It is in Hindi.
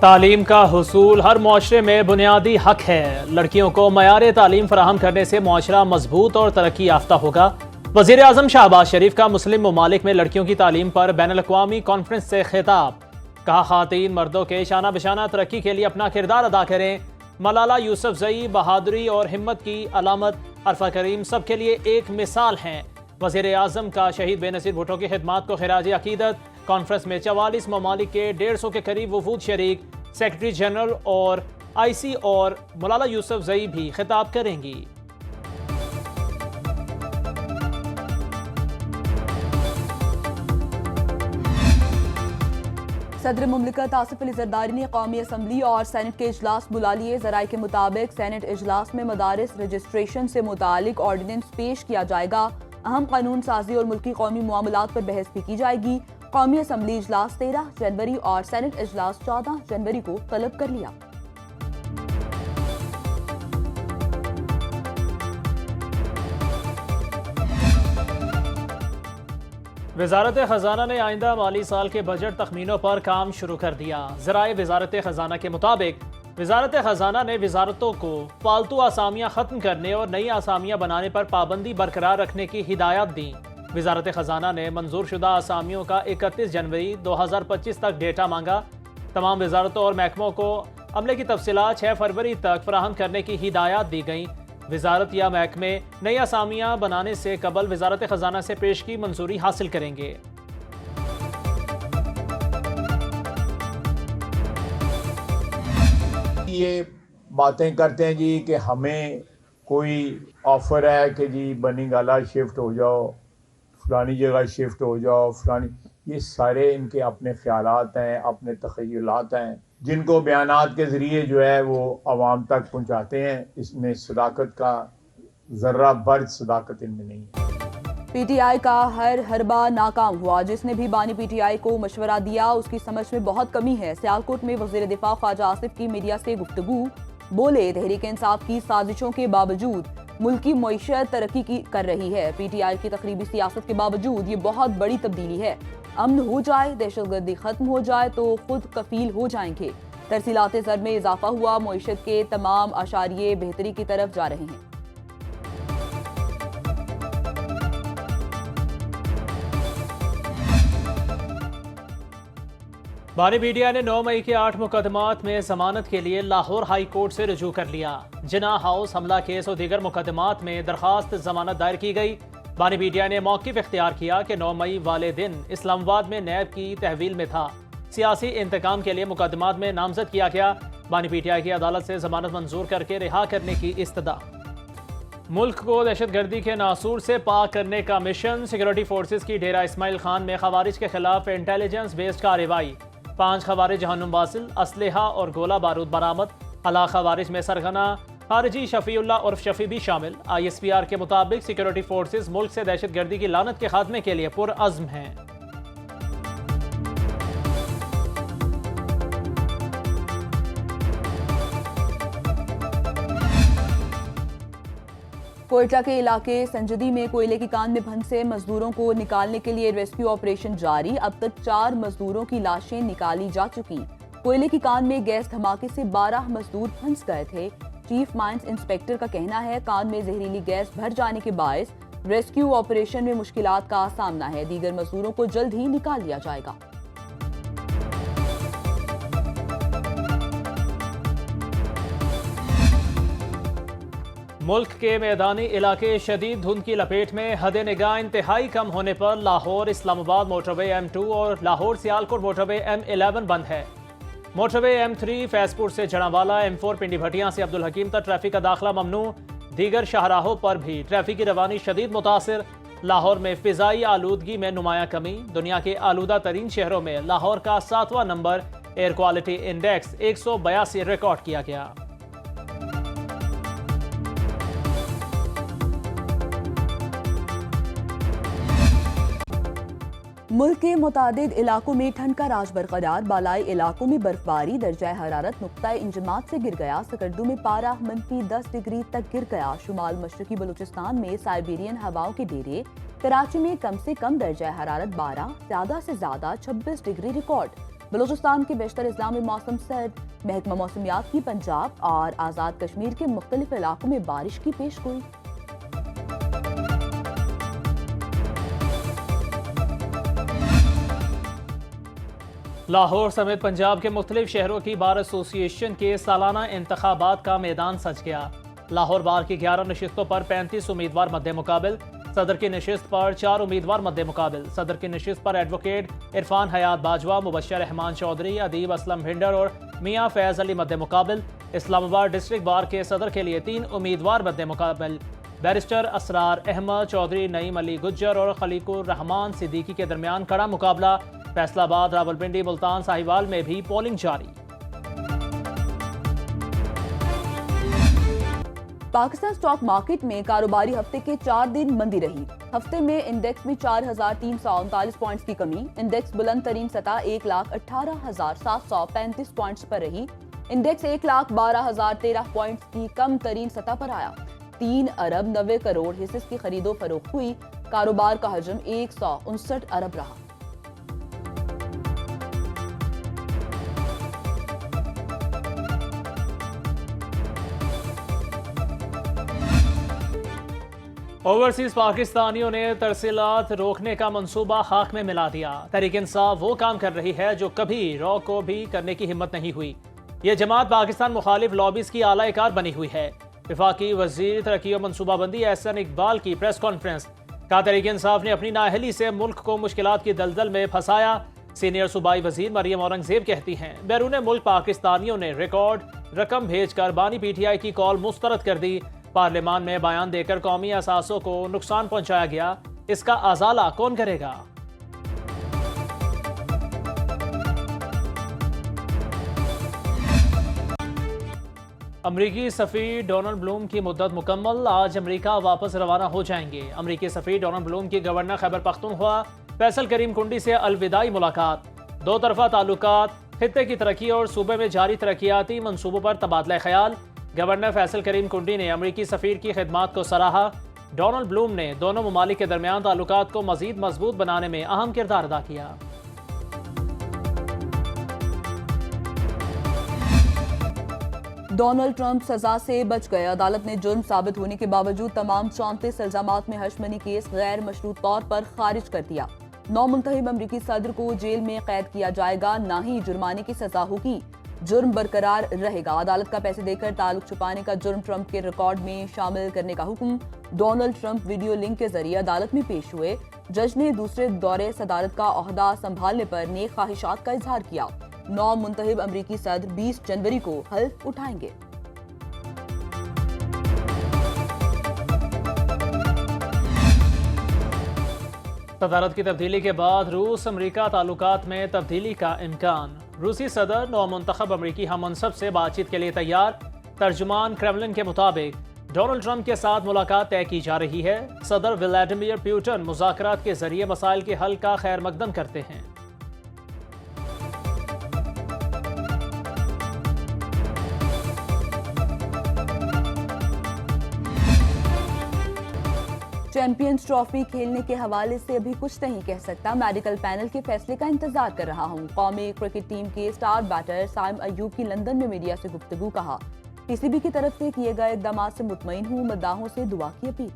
तालीम का हुसूल हर मुआशरे में बुनियादी हक है। लड़कियों को मयार तालीम फराहम करने से मुआशरा मजबूत और तरक्की याफ्ता होगा। वज़ीर आज़म शहबाज शरीफ का मुस्लिम ममालिक में लड़कियों की तालीम पर बैनुल-अक़वामी कॉन्फ्रेंस से खिताब। कहा, ख़ातीन मर्दों के शाना बशाना तरक्की के लिए अपना किरदार अदा करें। मलाला यूसुफजई बहादुरी और हिम्मत की अलामत, अरफा करीम सबके लिए एक मिसाल हैं। वज़ीर आज़म का शहीद बेनज़ीर भुट्टो की खिदमात को खिराज अकीदत। कॉन्फ्रेंस में 44 ममालिक के 150 के करीब वफूद शरीक। सेक्रेटरी जनरल और IC और मलाला यूसुफजई भी खिताब करेंगी। सदर मुमलिकत आसिफ अली जरदारी ने कौमी असम्बली और सेनेट के इजलास बुला लिए। ज़राए के मुताबिक सेनेट इजलास में मदारिस रजिस्ट्रेशन से मुतालिक ऑर्डिनेंस पेश किया जाएगा। अहम कानून साजी और मुल्की कौमी मामलात पर बहस भी की जाएगी। कौमी असम्बली इजलास 13 जनवरी और सेनेट इजलास 14 जनवरी को तलब कर लिया। वजारत खजाना ने आइंदा माली साल के बजट तखमीनों पर काम शुरू कर दिया। ज़राए वजारत खजाना के मुताबिक वजारत खजाना ने वजारतों को फालतू आसामियाँ ख़त्म करने और नई आसामियाँ बनाने पर पाबंदी बरकरार रखने की हिदायत दी। वजारत खजाना ने मंजूर शुदा आसामियों का 31 जनवरी 2025 तक डेटा मांगा। तमाम वजारतों और महकमों को अमले की तफसीलात 6 फरवरी तक फराहम करने की हिदायत दी गई। वजारत या महकमे नई आसामियाँ बनाने से कबल वजारत खजाना से पेश की मंजूरी हासिल करेंगे। ये बातें करते हैं जी कि हमें कोई ऑफर है कि जी बनी गाला शिफ्ट हो जाओ, फलानी जगह शिफ्ट हो जाओ, फलानी, ये सारे इनके अपने ख्यालात हैं, अपने तख़य्युलात हैं, जिनको बयानात के ज़रिए जो है वो आवाम तक पहुँचाते हैं। इसमें सदाकत का ज़र्रा बर्ज सदाकत इनमें नहीं है। PTI का हर हरबा नाकाम हुआ। जिसने भी बानी PTI को मशवरा दिया उसकी समझ में बहुत कमी है। सियालकोट में वज़ीर दिफा ख्वाजा आसिफ की मीडिया से गुफ्तगू। बोले, तहरीक इंसाफ की साजिशों के बावजूद मुल्की मईशत तरक्की कर रही है। PTI की तकरीबी सियासत के बावजूद ये बहुत बड़ी तब्दीली है। अमन हो जाए, दहशतगर्दी खत्म हो जाए तो खुद कफील हो जाएंगे। तरसीलात ज़र में इजाफा हुआ, मईशत के तमाम आशारिये बेहतरी की तरफ जा रहे हैं। बानी PTI ने 9 मई के 8 मुकदमात में जमानत के लिए लाहौर हाई कोर्ट से रजू कर लिया। जिना हाउस हमला केस और दीगर मुकदमात में दरखास्त जमानत दायर की गई। बानी PTI ने मौक़िफ़ इख्तियार किया कि 9 मई वाले दिन इस्लामाबाद में नैब की तहवील में था। सियासी इंतकाम के लिए मुकदमात में नामजद किया गया। बानी PTI की अदालत से जमानत मंजूर करके रिहा करने की इस्तदा। मुल्क को दहशतगर्दी के नासूर से पाक करने का मिशन। सिक्योरिटी फोर्सेज की डेरा इस्माइल खान में खवारिज के खिलाफ इंटेलिजेंस बेस्ड कार्रवाई। 5 खवारिज जहन्नुम वासिल, असलहा और गोला बारूद बरामद। हलाक खवारिज में सरगना खारजी शफीउल्लाह उर्फ शफी भी शामिल। ISPR के मुताबिक सिक्योरिटी फोर्सेज मुल्क से दहशतगर्दी की लानत के खात्मे के लिए पुरअज़्म हैं। कोयटा के इलाके संजदी में कोयले की कान में फंसे मजदूरों को निकालने के लिए रेस्क्यू ऑपरेशन जारी। अब तक 4 मजदूरों की लाशें निकाली जा चुकी। कोयले की कान में गैस धमाके से 12 मजदूर फंस गए थे। चीफ माइंस इंस्पेक्टर का कहना है कान में जहरीली गैस भर जाने के बायस रेस्क्यू ऑपरेशन में मुश्किलात का सामना है। दीगर मजदूरों को जल्द ही निकाल लिया जाएगा। मुल्क के मैदानी इलाके शदीद धुंध की लपेट में। हद निगाह इंतहाई कम होने पर लाहौर इस्लामाबाद मोटरवे M2 और लाहौर सियालकोट मोटरवे M11 बंद है। मोटरवे M3 फैजपुर से जड़ावाला, M4 पिंडी भटिया से अब्दुल हकीम तक ट्रैफिक का दाखिला ममनू। दीगर शाहराहों पर भी ट्रैफिक की रवानी शदीद मुतासिर। लाहौर में फिजाई आलूदगी में नुमाया कमी। दुनिया के आलूदा तरीन शहरों में लाहौर का 7वां नंबर। एयर क्वालिटी इंडेक्स 182 रिकॉर्ड किया गया। मुल्क के मुतादिद इलाकों में ठंड का राज बरकरार। बालाई इलाकों में बर्फबारी। दर्जा हरारत नुक्ता इंजमात से गिर गया। सकर्दू में पारा -10 डिग्री तक गिर गया। शुमाल मशरकी बलूचिस्तान में साइबेरियन हवाओं के डेरे। कराची में कम से कम दर्जा हरारत 12, ज्यादा से ज्यादा 26 डिग्री रिकॉर्ड। बलूचिस्तान के बेशतर अजला में मौसम सर्द। महकमा मौसमियात की पंजाब और आज़ाद कश्मीर के मुख्तलिफ इलाकों में बारिश की पेशगोई। लाहौर समेत पंजाब के मुख्तलिफ शहरों की बार एसोसिएशन के सालाना इंतखाबात का मैदान सज गया। लाहौर बार की 11 नशिस्तों पर 35 उम्मीदवार मद्दे मुकाबिल। सदर की नशिस्त पर 4 उम्मीदवार मद्दे मुकाबिल। सदर की नशिस्त पर एडवोकेट इरफान हयात बाजवा, मुबश्शिर रहमान चौधरी, अदीब असलम भिंडर और मियाँ फैज अली मद्दे मुकाबिल। इस्लामाबाद डिस्ट्रिक्ट बार के सदर के लिए 3 उम्मीदवार मद्दे मुकाबिल। बैरिस्टर असरार अहमद चौधरी, नईम अली गुज्जर और खलीकुर रहमान सिद्दीकी के दरमियान कड़ा मुकाबला। फैसलाबाद, रावलपिंडी, मुल्तान, साहिवाल में भी पोलिंग जारी। पाकिस्तान स्टॉक मार्केट में कारोबारी हफ्ते के 4 दिन मंदी रही। हफ्ते में इंडेक्स में 4,339 पॉइंट्स की कमी। इंडेक्स बुलंद तरीन सतह 1,18,735 पॉइंट्स पर रही। इंडेक्स 1,12,013 पॉइंट्स की कम तरीन सतह पर आया। 3 अरब 90 करोड़ हिस्से की खरीदो फरोख्त हुई। कारोबार का हजम 159 अरब रहा। ओवरसीज पाकिस्तानियों ने तरसीलात रोकने का मंसूबा खाक में मिला दिया। तहरीक इंसाफ वो काम कर रही है जो कभी रॉ को भी करने की हिम्मत नहीं हुई। ये जमात पाकिस्तान मुखालिफ लॉबीज की आला-ए-कार बनी हुई है। वफाकी वजीर तरक्की और मनसूबाबंदी एहसन इकबाल की प्रेस कॉन्फ्रेंस। कहा, तहरीक इंसाफ ने अपनी नाअहली से मुल्क को मुश्किलात की दलदल में फंसाया। सीनियर सूबाई वजीर मरियम औरंगजेब कहती हैं, बैरून मुल्क पाकिस्तानियों ने रिकॉर्ड रकम भेजकर बानी पीटीआई की कॉल मुस्तरद कर दी। पार्लियामान में बयान देकर कौमी असासों को नुकसान पहुंचाया गया। इसका अजाला कौन करेगा? अमरीकी सफीर डोनाल्ड ब्लूम की मुद्दत मुकम्मल। आज अमरीका वापस रवाना हो जाएंगे। अमरीकी सफीर डोनाल्ड ब्लूम की गवर्नर खैबर पख्तूनख्वा फैसल करीम कुंडी से अलविदाई मुलाकात। 2 तरफा ताल्लुकात, खित्ते की तरक्की और सूबे में जारी तरक्याती मंसूबों पर तबादला ख्याल। गवर्नर फैसल करीम कुंडी ने अमरीकी सफीर की खिदमात को सराहा। डोनाल्ड ब्लूम ने दोनों ममालिक के दरमियान ताल्लुकात को मजीद मजबूत बनाने में अहम किरदार अदा किया। डोनाल्ड ट्रंप सजा से बच गए। अदालत ने जुर्म साबित होने के बावजूद तमाम 34 इल्जामात में हशमनी केस गैर मशरूत तौर पर खारिज कर दिया। 9 मुंतखब अमरीकी सदर को जेल में कैद किया जाएगा, न ही जुर्माने की सजा होगी। जुर्म बरकरार रहेगा। अदालत का पैसे देकर ताल्लुक छुपाने का जुर्म ट्रंप के रिकॉर्ड में शामिल करने का हुक्म। डोनाल्ड ट्रंप वीडियो लिंक के जरिए अदालत में पेश हुए। जज ने दूसरे दौरे सदारत का ओहदा संभालने पर नेक ख्वाहिशात का इजहार किया। 9 मुंतखब अमरीकी सदर 20 जनवरी को हल्फ उठाएंगे। सदारत की तब्दीली के बाद रूस अमरीका ताल्लुकात में तब्दीली का इम्कान। रूसी सदर नौमुंतखब अमरीकी हम मनसब से बातचीत के लिए तैयार। तर्जुमान क्रेमलिन के मुताबिक डोनाल्ड ट्रंप के साथ मुलाकात तय की जा रही है। सदर व्लादिमीर पुतिन मुज़ाकरात के जरिए मसाइल के हल का खैर मकदम करते हैं। चैंपियंस ट्रॉफी खेलने के हवाले से अभी कुछ नहीं कह सकता। मेडिकल पैनल के फैसले का इंतजार कर रहा हूं। कौमी क्रिकेट टीम के स्टार बैटर साइम अयूब की लंदन में मीडिया से गुफ्तगू। कहा, पीसीबी की तरफ से किए गए इकदाम से मुतमईन हूं। मद्दाहों से दुआ की अपील।